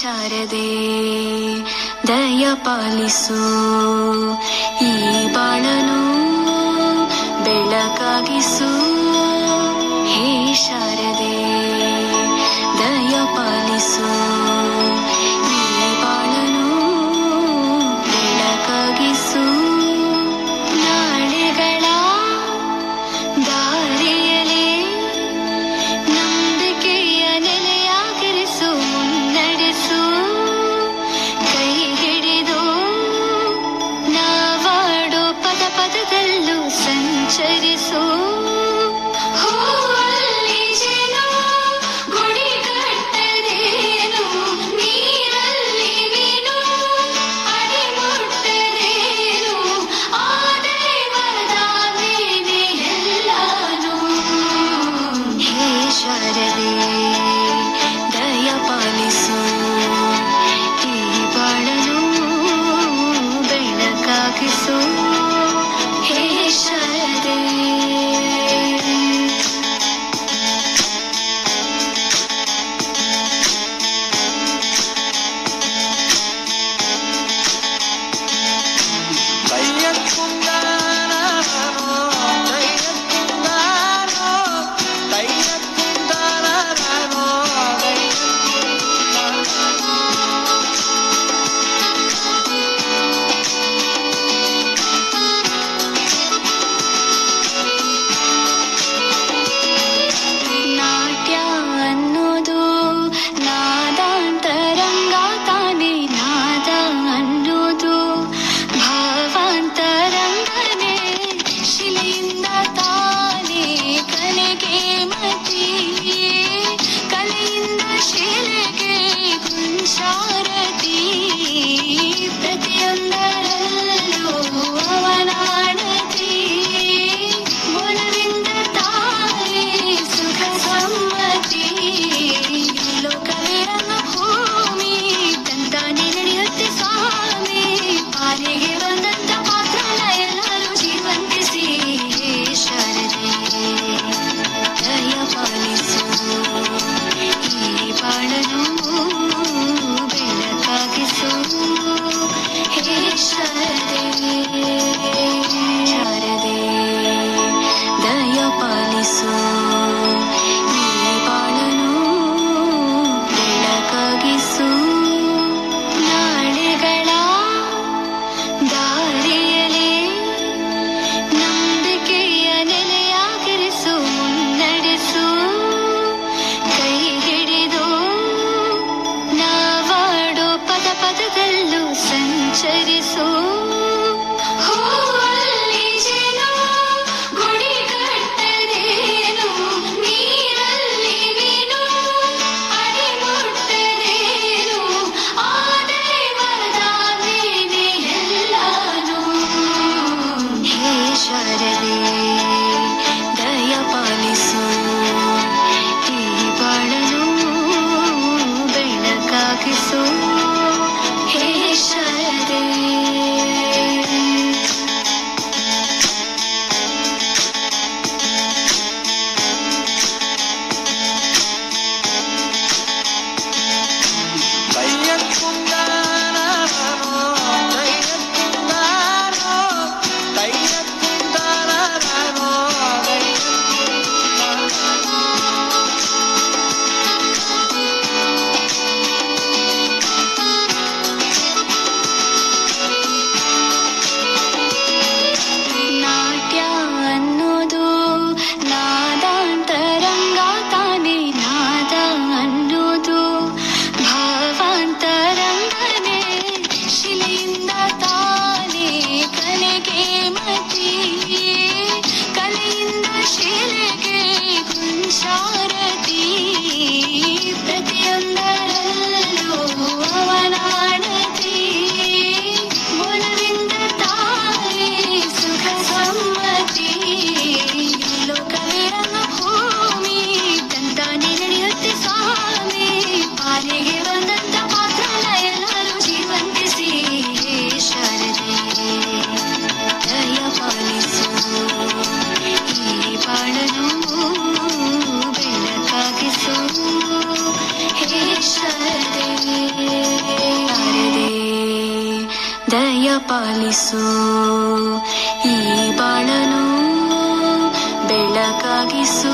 ಶಾರದೆ ದಯ ಪಾಲಿಸು, ಈ ಬಾಳನು ಬೆಳಕಾಗಿಸು. ಹೇ ಶಾರದೆ ದಯ ಪಾಲಿಸು, ಈ ಬಾಳನು ಬೆಳಕಾಗಿಸು. ನಾಳೆಗಳ ದಾರಿಯಲೇ ನಂಬಿಕೆಯ ನೆಲೆಯಾಗಿರಿಸು, ಮುನ್ನಡೆಸು. ಕೈ ಹಿಡಿದು ನಾವಾಡೋ ಪದ ಪದದಲ್ಲೂ ಸಂಚರಿಸು. ಶಾರದೆ ದಯ ಪಾಲಿಸು, ಈ ಬಾಳನು ಬೆಳಕಾಗಿಸು. ಹೇ ಶಾರದೆ ಶಾರದಿ ಪ್ರತಿಯೊಂದರಲ್ಲೂ ಅವನಾಡತಿ. ಒಲವಿಂದ ತಾಯಿ ಸುಖ ಸಮ್ಮತಿ, ಲೋಕವಿರನ್ನ ಭೂಮಿ ತಂತಾನೆ ನಡೆಯುತ್ತೆ ಸ್ವಾಮಿ. ಪಾಲಿಗೆ ಬಂದಂತ ಪಾತ್ರನ ಎಲ್ಲರೂ ಜೀವಂತಿಸಿ. ಶಾರದೆ ದಯ ಪಾಲಿಸು, ಈ ಬಾಳನು ಬೆಳಕಾಗಿಸು. ಹೇ ಶಾರದೆ ಶಾರದೆ ದಯ ಪಾಲಿಸು, ಈ ಬಾಳನು ಬೆಳಕಾಗಿಸು. ನಾಳೆಗಳ ದಾರಿಯಲೇ ನಂಬಿಕೆಯ ನೆಲೆಯಾಗಿರಿಸು, ಮುನ್ನಡೆಸು. ಪಾಲಿಸು ಈ ಬಾಳನು ಬೆಳಕಾಗಿಸು.